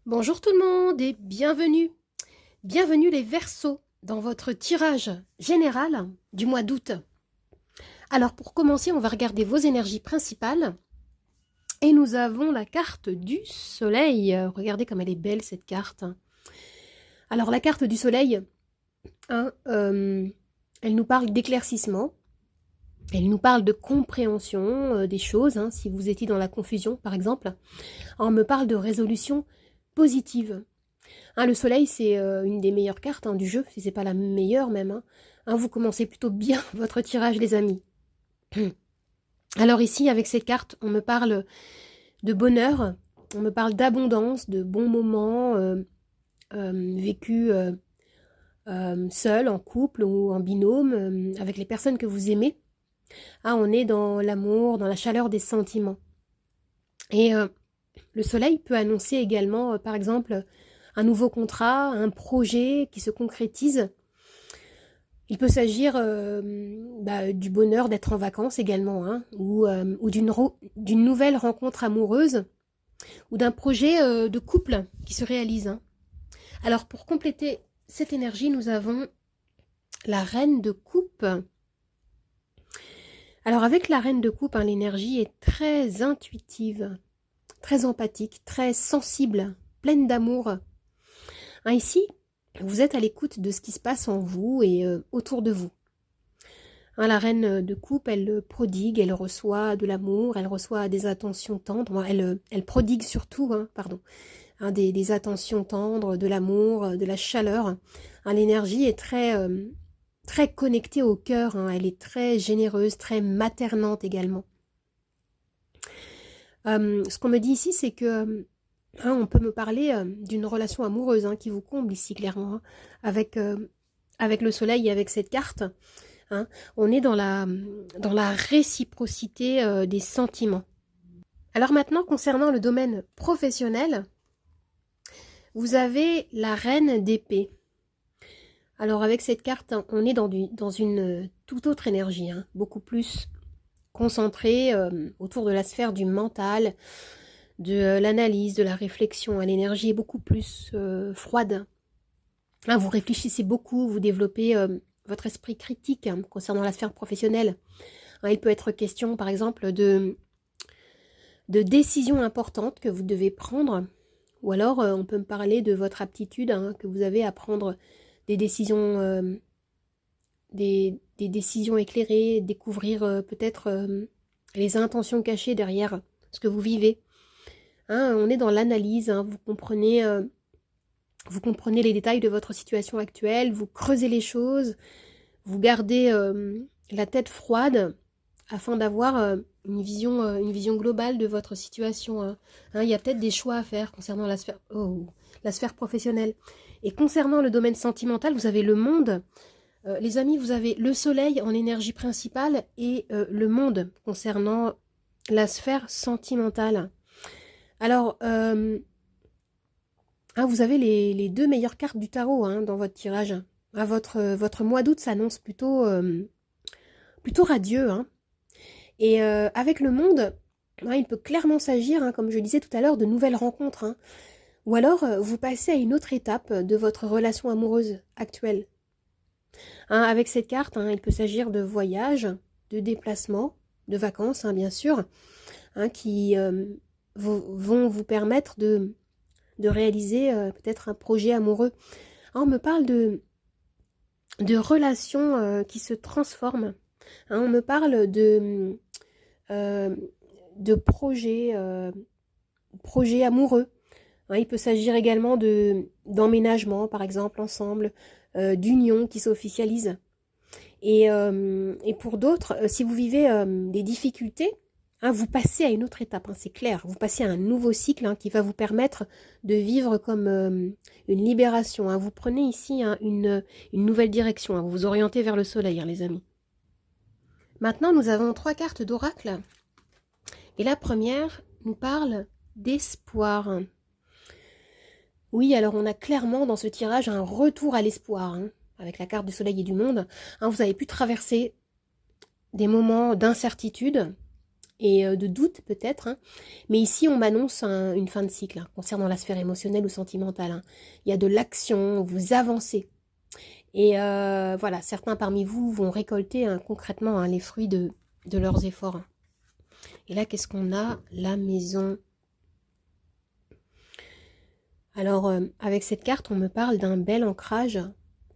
Bonjour tout le monde et bienvenue. Bienvenue les Verseaux dans votre tirage général du mois d'août. Alors pour commencer, on va regarder vos énergies principales et nous avons la carte du soleil. Regardez comme elle est belle cette carte. Alors la carte du soleil, hein, elle nous parle d'éclaircissement, elle nous parle de compréhension des choses, hein, si vous étiez dans la confusion par exemple. On me parle de résolution positive. Hein, le soleil, c'est une des meilleures cartes du jeu, si c'est pas la meilleure même. Hein, vous commencez plutôt bien votre tirage, les amis. Alors ici, avec cette carte, on me parle de bonheur, on me parle d'abondance, de bons moments vécus seul, en couple ou en binôme, avec les personnes que vous aimez. Ah, on est dans l'amour, dans la chaleur des sentiments. Et le soleil peut annoncer également, par exemple, un nouveau contrat, un projet qui se concrétise. Il peut s'agir du bonheur d'être en vacances également, hein, ou d'une nouvelle rencontre amoureuse, ou d'un projet de couple qui se réalise. Hein. Alors pour compléter cette énergie, nous avons la reine de coupe. Alors avec la reine de coupe, hein, l'énergie est très intuitive, très empathique, très sensible, pleine d'amour. Hein, ici, vous êtes à l'écoute de ce qui se passe en vous et autour de vous. Hein, la reine de coupe, elle prodigue, elle reçoit de l'amour, elle reçoit des attentions tendres, elle prodigue surtout, hein, des attentions tendres, de l'amour, de la chaleur. Hein, l'énergie est très connectée au cœur, hein, elle est très généreuse, très maternante également. Ce qu'on me dit ici, c'est que on peut me parler d'une relation amoureuse qui vous comble ici clairement, avec le soleil et avec cette carte. Hein, on est dans la réciprocité des sentiments. Alors maintenant, concernant le domaine professionnel, vous avez la reine d'épée. Alors avec cette carte, on est dans une toute autre énergie, beaucoup plus concentrée autour de la sphère du mental, de l'analyse, de la réflexion. L'énergie est beaucoup plus froide. Hein, vous réfléchissez beaucoup, vous développez votre esprit critique concernant la sphère professionnelle. Hein, il peut être question, par exemple, de décisions importantes que vous devez prendre, ou alors on peut me parler de votre aptitude que vous avez à prendre des décisions, des décisions éclairées, découvrir peut-être les intentions cachées derrière ce que vous vivez. Hein, on est dans l'analyse, vous comprenez les détails de votre situation actuelle, vous creusez les choses, vous gardez la tête froide afin d'avoir une vision globale de votre situation. Hein. Il y a peut-être des choix à faire concernant la sphère professionnelle. Et concernant le domaine sentimental, vous avez le monde. Les amis, vous avez le soleil en énergie principale et le monde concernant la sphère sentimentale. Alors, vous avez les deux meilleures cartes du tarot dans votre tirage. Votre mois d'août s'annonce plutôt radieux. Et avec le monde, il peut clairement s'agir, comme je disais tout à l'heure, de nouvelles rencontres. Ou alors, vous passez à une autre étape de votre relation amoureuse actuelle. Avec cette carte, il peut s'agir de voyages, de déplacements, de vacances, bien sûr, qui vont vous permettre de réaliser peut-être un projet amoureux. On me parle de relations qui se transforment. On me parle de projets amoureux. Il peut s'agir également d'emménagement, par exemple, ensemble, d'union qui s'officialise. Et pour d'autres, si vous vivez des difficultés, vous passez à une autre étape, c'est clair. Vous passez à un nouveau cycle qui va vous permettre de vivre comme une libération. Vous prenez ici une nouvelle direction. Vous vous orientez vers le soleil, les amis. Maintenant, nous avons 3 cartes d'oracle. Et la première nous parle d'espoir. Oui, alors on a clairement dans ce tirage un retour à l'espoir. Avec la carte du soleil et du monde. Vous avez pu traverser des moments d'incertitude. et de doute peut-être. Hein. Mais ici, on m'annonce une fin de cycle hein, concernant la sphère émotionnelle ou sentimentale. Hein. Il y a de l'action, vous avancez. Et voilà, certains parmi vous vont récolter hein, concrètement hein, les fruits de leurs efforts. Hein. Et là, qu'est-ce qu'on a? La maison. Alors, avec cette carte, on me parle d'un bel ancrage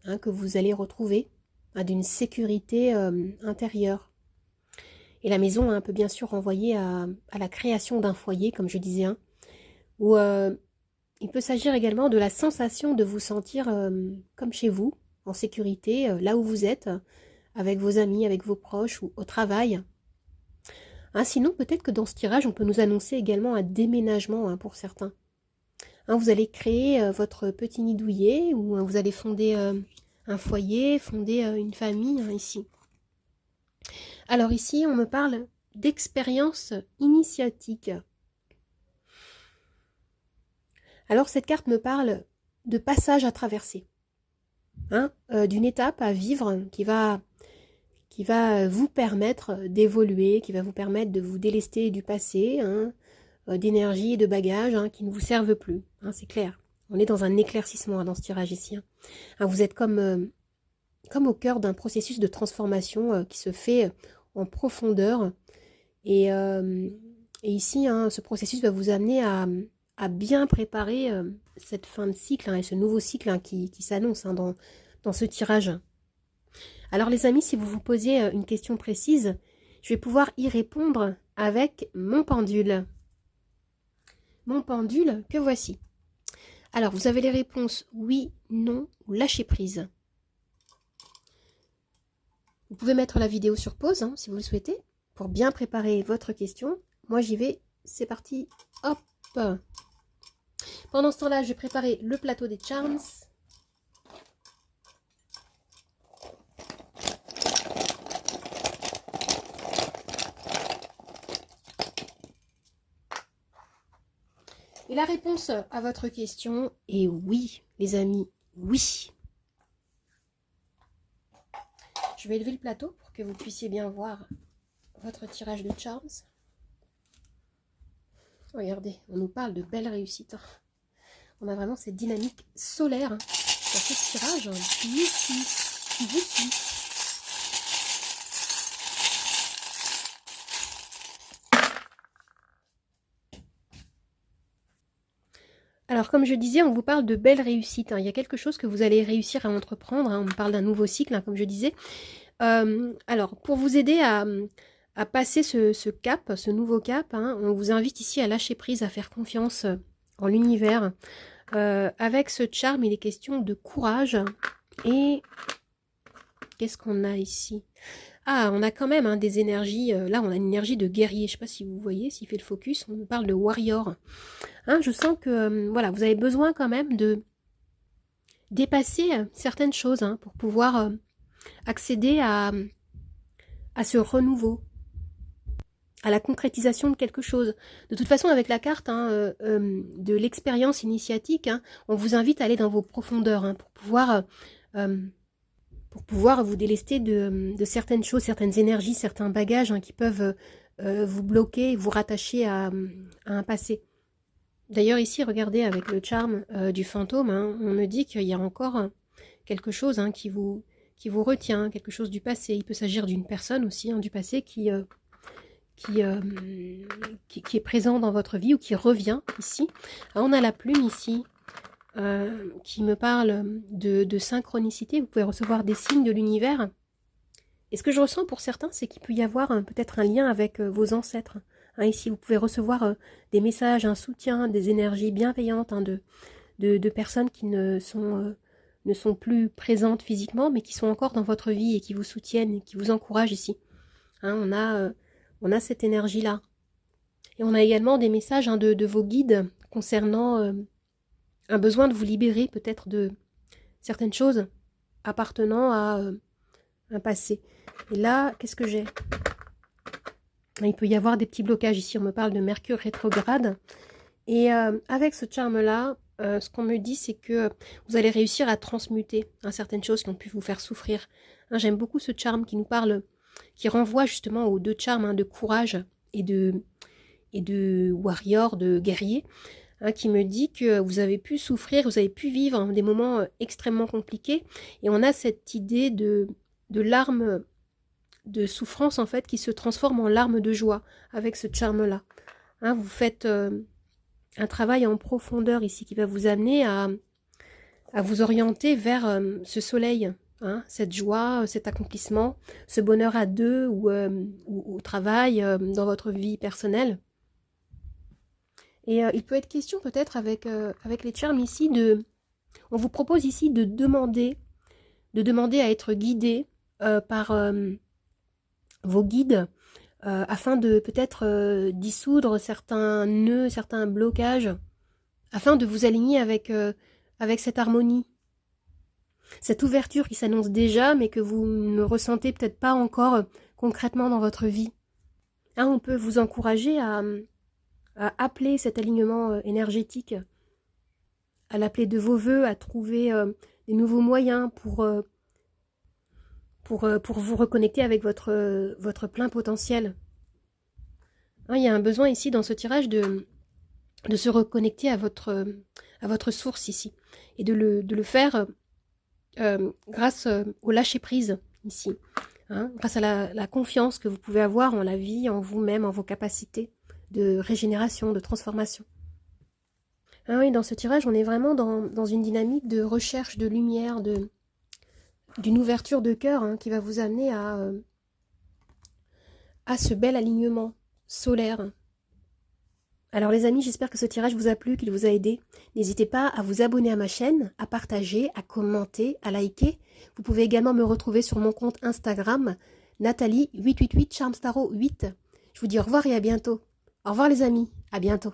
hein, que vous allez retrouver, hein, d'une sécurité intérieure. Et la maison hein, peut bien sûr renvoyer à la création d'un foyer, comme je disais, hein, où il peut s'agir également de la sensation de vous sentir comme chez vous, en sécurité, là où vous êtes, avec vos amis, avec vos proches ou au travail. Hein, sinon, peut-être que dans ce tirage, on peut nous annoncer également un déménagement hein, pour certains. Hein, vous allez créer votre petit nid douillet ou hein, vous allez fonder un foyer, fonder une famille hein, ici. Alors ici, on me parle d'expérience initiatique. Alors cette carte me parle de passage à traverser, hein, d'une étape à vivre qui va vous permettre d'évoluer, qui va vous permettre de vous délester du passé, hein, d'énergie et de bagages hein, qui ne vous servent plus, hein, c'est clair. On est dans un éclaircissement hein, dans ce tirage ici. Hein. Hein, vous êtes comme au cœur d'un processus de transformation qui se fait en profondeur. Et ici, hein, ce processus va vous amener à bien préparer cette fin de cycle hein, et ce nouveau cycle hein, qui s'annonce hein, dans ce tirage. Alors les amis, si vous vous posez une question précise, je vais pouvoir y répondre avec mon pendule. Mon pendule que voici. Alors vous avez les réponses oui, non ou lâcher prise. Vous pouvez mettre la vidéo sur pause hein, si vous le souhaitez pour bien préparer votre question. Moi j'y vais, c'est parti, hop. Pendant ce temps-là, je vais préparer le plateau des charms. Et la réponse à votre question est oui, les amis, oui. Je vais élever le plateau pour que vous puissiez bien voir votre tirage de charms. Regardez, on nous parle de belles réussites. On a vraiment cette dynamique solaire dans ce tirage qui vous suit. Alors, comme je disais, on vous parle de belles réussites. Hein. Il y a quelque chose que vous allez réussir à entreprendre. Hein. On me parle d'un nouveau cycle, hein, comme je disais. Alors, pour vous aider à passer ce cap, ce nouveau cap, hein, on vous invite ici à lâcher prise, à faire confiance en l'univers. Avec ce charme, il est question de courage. Et qu'est-ce qu'on a ici? Ah, on a quand même hein, des énergies. Là, on a une énergie de guerrier. Je ne sais pas si vous voyez, s'il fait le focus. On nous parle de warrior. Hein, je sens que voilà, vous avez besoin quand même de dépasser certaines choses hein, pour pouvoir accéder à ce renouveau, à la concrétisation de quelque chose. De toute façon, avec la carte hein, de l'expérience initiatique, hein, on vous invite à aller dans vos profondeurs hein, pour pouvoir vous délester de certaines choses, certaines énergies, certains bagages hein, qui peuvent vous bloquer, vous rattacher à un passé. D'ailleurs ici, regardez avec le charme du fantôme, hein, on me dit qu'il y a encore quelque chose hein, qui vous retient, quelque chose du passé. Il peut s'agir d'une personne aussi hein, du passé qui est présent dans votre vie ou qui revient ici. Alors, on a la plume ici qui me parle de synchronicité. Vous pouvez recevoir des signes de l'univers. Et ce que je ressens pour certains, c'est qu'il peut y avoir peut-être un lien avec vos ancêtres. Hein, ici, vous pouvez recevoir des messages, un soutien, des énergies bienveillantes hein, de personnes qui ne sont plus présentes physiquement, mais qui sont encore dans votre vie et qui vous soutiennent et qui vous encouragent ici. Hein, on a cette énergie-là. Et on a également des messages hein, de vos guides concernant un besoin de vous libérer peut-être de certaines choses appartenant à un passé. Et là, qu'est-ce que j'ai? Il peut y avoir des petits blocages ici. On me parle de Mercure rétrograde. Et avec ce charme-là, ce qu'on me dit, c'est que vous allez réussir à transmuter certaines choses qui ont pu vous faire souffrir. Hein, j'aime beaucoup ce charme qui nous parle, qui renvoie justement aux deux charmes hein, de courage et de warrior, de guerrier, hein, qui me dit que vous avez pu souffrir, vous avez pu vivre des moments extrêmement compliqués. Et on a cette idée de larmes de souffrance, en fait, qui se transforme en larmes de joie avec ce charme-là. Hein, vous faites un travail en profondeur ici qui va vous amener à vous orienter vers ce soleil, hein, cette joie, cet accomplissement, ce bonheur à deux ou au travail, dans votre vie personnelle. Et il peut être question peut-être avec les charmes ici on vous propose ici de demander à être guidé par vos guides afin de peut-être dissoudre certains nœuds, certains blocages, afin de vous aligner avec cette harmonie. Cette ouverture qui s'annonce déjà, mais que vous ne ressentez peut-être pas encore concrètement dans votre vie. Hein, on peut vous encourager à appeler cet alignement énergétique, à l'appeler de vos voeux, à trouver des nouveaux moyens pour vous reconnecter avec votre plein potentiel. Hein, il y a un besoin ici dans ce tirage de se reconnecter à votre source ici et de le faire grâce au lâcher-prise ici, hein, grâce à la confiance que vous pouvez avoir en la vie, en vous-même, en vos capacités de régénération, de transformation. Hein, oui, dans ce tirage, on est vraiment dans une dynamique de recherche de lumière, d'une ouverture de cœur, hein, qui va vous amener à ce bel alignement solaire. Alors les amis, j'espère que ce tirage vous a plu, qu'il vous a aidé. N'hésitez pas à vous abonner à ma chaîne, à partager, à commenter, à liker. Vous pouvez également me retrouver sur mon compte Instagram, Nathalie888 Charmstaro8. Je vous dis au revoir et à bientôt. Au revoir les amis, à bientôt.